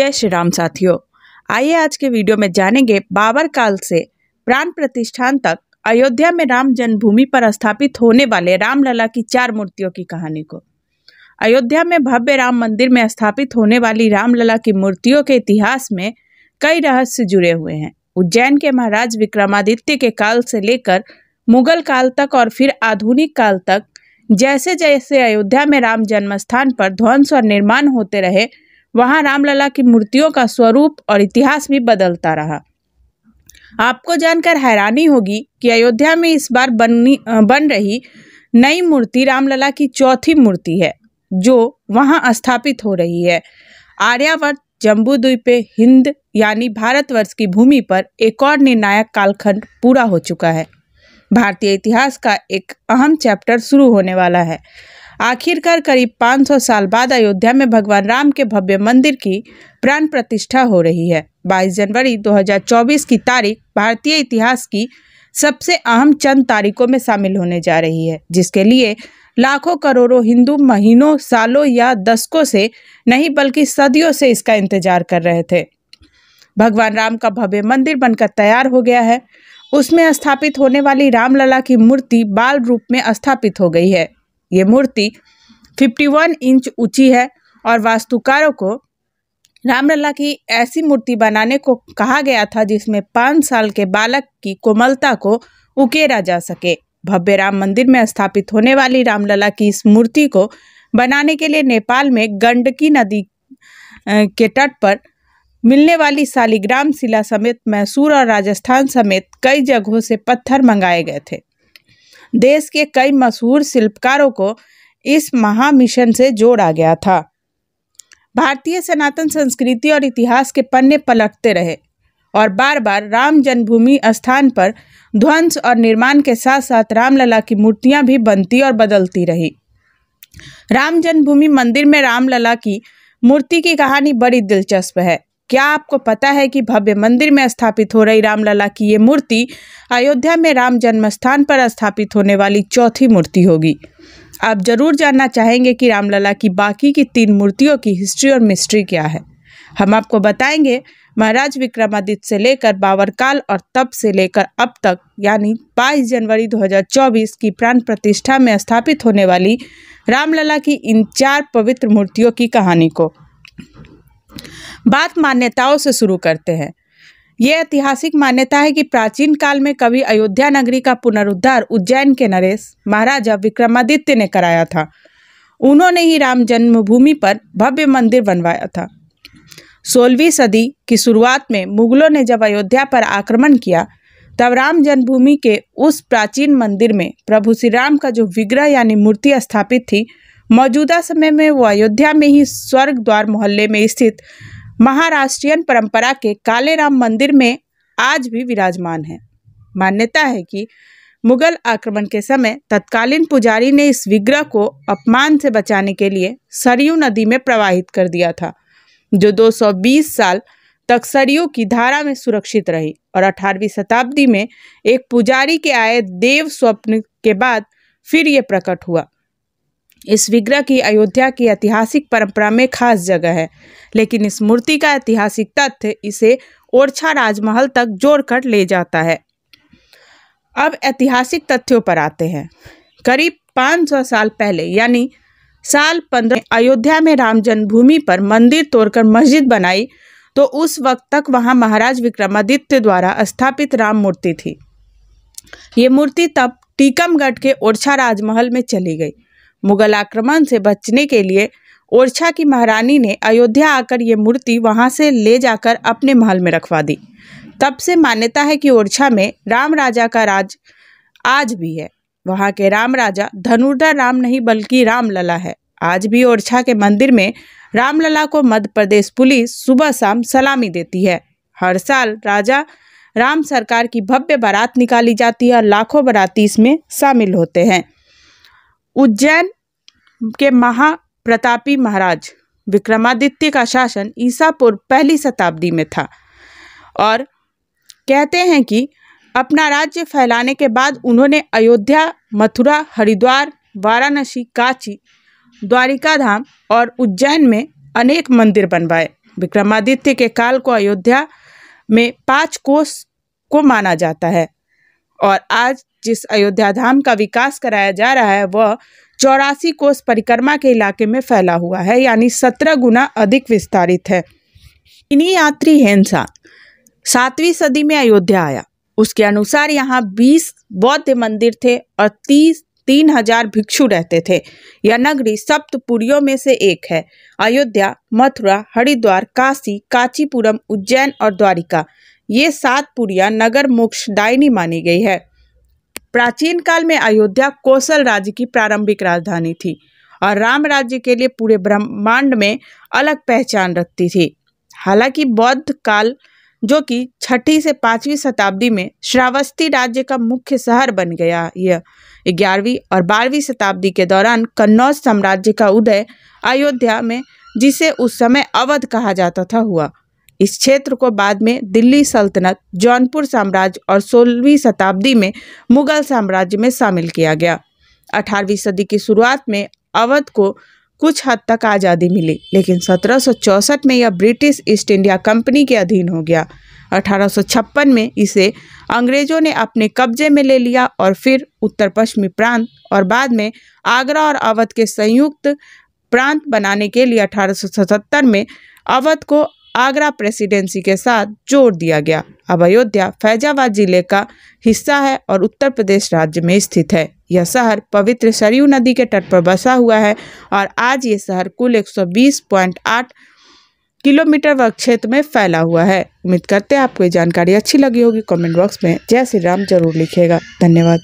जय श्री राम साथियों, आइए आज के वीडियो में जानेंगे बाबर काल से प्राण प्रतिष्ठान तक अयोध्या में राम जन्मभूमि पर स्थापित होने वाले रामलला की 4 मूर्तियों की कहानी को। अयोध्या में भव्य राम मंदिर में स्थापित होने वाली रामलला की मूर्तियों के इतिहास में कई रहस्य जुड़े हुए हैं। उज्जैन के महाराज विक्रमादित्य के काल से लेकर मुगल काल तक और फिर आधुनिक काल तक जैसे जैसे अयोध्या में राम जन्मस्थान पर ध्वंस और निर्माण होते रहे, वहां रामलला की मूर्तियों का स्वरूप और इतिहास भी बदलता रहा। आपको जानकर हैरानी होगी कि अयोध्या में इस बार बन रही नई मूर्ति रामलला की 4थी मूर्ति है जो वहां स्थापित हो रही है। आर्यावर्त जम्बूद्वीपे हिंद यानी भारतवर्ष की भूमि पर एक और निर्णायक कालखंड पूरा हो चुका है। भारतीय इतिहास का एक अहम चैप्टर शुरू होने वाला है। आखिरकार करीब 500 साल बाद अयोध्या में भगवान राम के भव्य मंदिर की प्राण प्रतिष्ठा हो रही है। 22 जनवरी 2024 की तारीख भारतीय इतिहास की सबसे अहम चंद तारीखों में शामिल होने जा रही है, जिसके लिए लाखों करोड़ों हिंदू महीनों, सालों या दशकों से नहीं बल्कि सदियों से इसका इंतजार कर रहे थे। भगवान राम का भव्य मंदिर बनकर तैयार हो गया है। उसमें स्थापित होने वाली रामलला की मूर्ति बाल रूप में स्थापित हो गई है। ये मूर्ति 51 इंच ऊंची है और वास्तुकारों को रामलला की ऐसी मूर्ति बनाने को कहा गया था जिसमें 5 साल के बालक की कोमलता को उकेरा जा सके। भव्य राम मंदिर में स्थापित होने वाली रामलला की इस मूर्ति को बनाने के लिए नेपाल में गंडकी नदी के तट पर मिलने वाली शालिग्राम शिला समेत मैसूर और राजस्थान समेत कई जगहों से पत्थर मंगाए गए थे। देश के कई मशहूर शिल्पकारों को इस महामिशन से जोड़ा गया था। भारतीय सनातन संस्कृति और इतिहास के पन्ने पलटते रहे और बार बार राम जन्मभूमि स्थान पर ध्वंस और निर्माण के साथ साथ रामलला की मूर्तियां भी बनती और बदलती रही। राम जन्मभूमि मंदिर में रामलला की मूर्ति की कहानी बड़ी दिलचस्प है। क्या आपको पता है कि भव्य मंदिर में स्थापित हो रही रामलला की ये मूर्ति अयोध्या में राम जन्मस्थान पर स्थापित होने वाली 4थी मूर्ति होगी? आप जरूर जानना चाहेंगे कि रामलला की बाकी की 3 मूर्तियों की हिस्ट्री और मिस्ट्री क्या है। हम आपको बताएंगे महाराज विक्रमादित्य से लेकर बाबर काल और तब से लेकर अब तक यानी 22 जनवरी 2024 की प्राण प्रतिष्ठा में स्थापित होने वाली रामलला की इन 4 पवित्र मूर्तियों की कहानी को। बात मान्यताओं से शुरू करते हैं। यह ऐतिहासिक मान्यता है कि प्राचीन काल में कभी अयोध्या नगरी का पुनरुद्धार उज्जैन के नरेश महाराजा विक्रमादित्य ने कराया था। उन्होंने ही राम जन्मभूमि पर भव्य मंदिर बनवाया था। 16वीं सदी की शुरुआत में मुगलों ने जब अयोध्या पर आक्रमण किया तब राम जन्मभूमि के उस प्राचीन मंदिर में प्रभु श्री राम का जो विग्रह यानी मूर्ति स्थापित थी, मौजूदा समय में वो अयोध्या में ही स्वर्ग द्वार मोहल्ले में स्थित महाराष्ट्रियन परंपरा के काले राम मंदिर में आज भी विराजमान है। मान्यता है कि मुगल आक्रमण के समय तत्कालीन पुजारी ने इस विग्रह को अपमान से बचाने के लिए सरयू नदी में प्रवाहित कर दिया था, जो 220 साल तक सरयू की धारा में सुरक्षित रही और 18वीं शताब्दी में एक पुजारी के आए देव स्वप्न के बाद फिर ये प्रकट हुआ। इस विग्रह की अयोध्या की ऐतिहासिक परंपरा में खास जगह है, लेकिन इस मूर्ति का ऐतिहासिक तथ्य इसे ओरछा राजमहल तक जोड़कर ले जाता है। अब ऐतिहासिक तथ्यों पर आते हैं। करीब 500 साल पहले यानी साल 15 अयोध्या में राम जन्मभूमि पर मंदिर तोड़कर मस्जिद बनाई तो उस वक्त तक वहां महाराज विक्रमादित्य द्वारा स्थापित राम मूर्ति थी। ये मूर्ति तब टीकमगढ़ के ओरछा राजमहल में चली गई। मुगल आक्रमण से बचने के लिए ओरछा की महारानी ने अयोध्या आकर ये मूर्ति वहां से ले जाकर अपने महल में रखवा दी। तब से मान्यता है कि ओरछा में राम राजा का राज आज भी है। वहां के राम राजा धनुर्धर राम नहीं बल्कि रामलला है। आज भी ओरछा के मंदिर में रामलला को मध्य प्रदेश पुलिस सुबह शाम सलामी देती है। हर साल राजा राम सरकार की भव्य बारात निकाली जाती है और लाखों बाराती इसमें शामिल होते हैं। उज्जैन के महाप्रतापी महाराज विक्रमादित्य का शासन ईसा पूर्व 1ली शताब्दी में था और कहते हैं कि अपना राज्य फैलाने के बाद उन्होंने अयोध्या, मथुरा, हरिद्वार, वाराणसी, काशी, द्वारिका धाम और उज्जैन में अनेक मंदिर बनवाए। विक्रमादित्य के काल को अयोध्या में 5 कोस को माना जाता है और आज जिस अयोध्या धाम का विकास कराया जा रहा है वह 84 कोस परिक्रमा के इलाके में फैला हुआ है, यानी 17 गुना अधिक विस्तारित है। चीनी यात्री हेनसा 7वीं सदी में अयोध्या आया। उसके अनुसार यहाँ 20 बौद्ध मंदिर थे और 3,000 भिक्षु रहते थे। यह नगरी सप्तपुरियों में से एक है। अयोध्या, मथुरा, हरिद्वार, काशी, कांचीपुरम, उज्जैन और द्वारिका, ये 7 पुरियां नगर मोक्षदायिनी मानी गई है। प्राचीन काल में अयोध्या कौशल राज्य की प्रारंभिक राजधानी थी और राम राज्य के लिए पूरे ब्रह्मांड में अलग पहचान रखती थी। हालांकि बौद्ध काल, जो कि 6वीं से 5वीं शताब्दी में श्रावस्ती राज्य का मुख्य शहर बन गया, यह 11वीं और 12वीं शताब्दी के दौरान कन्नौज साम्राज्य का उदय अयोध्या में, जिसे उस समय अवध कहा जाता था, हुआ। इस क्षेत्र को बाद में दिल्ली सल्तनत, जौनपुर साम्राज्य और 16वीं शताब्दी में मुगल साम्राज्य में शामिल किया गया। 18वीं सदी की शुरुआत में अवध को कुछ हद तक आज़ादी मिली, लेकिन 1764 में यह ब्रिटिश ईस्ट इंडिया कंपनी के अधीन हो गया। 1856 में इसे अंग्रेजों ने अपने कब्जे में ले लिया और फिर उत्तर पश्चिमी प्रांत और बाद में आगरा और अवध के संयुक्त प्रांत बनाने के लिए 1877 में अवध को आगरा प्रेसिडेंसी के साथ जोड़ दिया गया। अब अयोध्या फैजाबाद जिले का हिस्सा है और उत्तर प्रदेश राज्य में स्थित है। यह शहर पवित्र सरयू नदी के तट पर बसा हुआ है और आज ये शहर कुल 120.8 किलोमीटर वर्ग क्षेत्र में फैला हुआ है। उम्मीद करते हैं आपको ये जानकारी अच्छी लगी होगी। कमेंट बॉक्स में जय श्री राम जरूर लिखिएगा। धन्यवाद।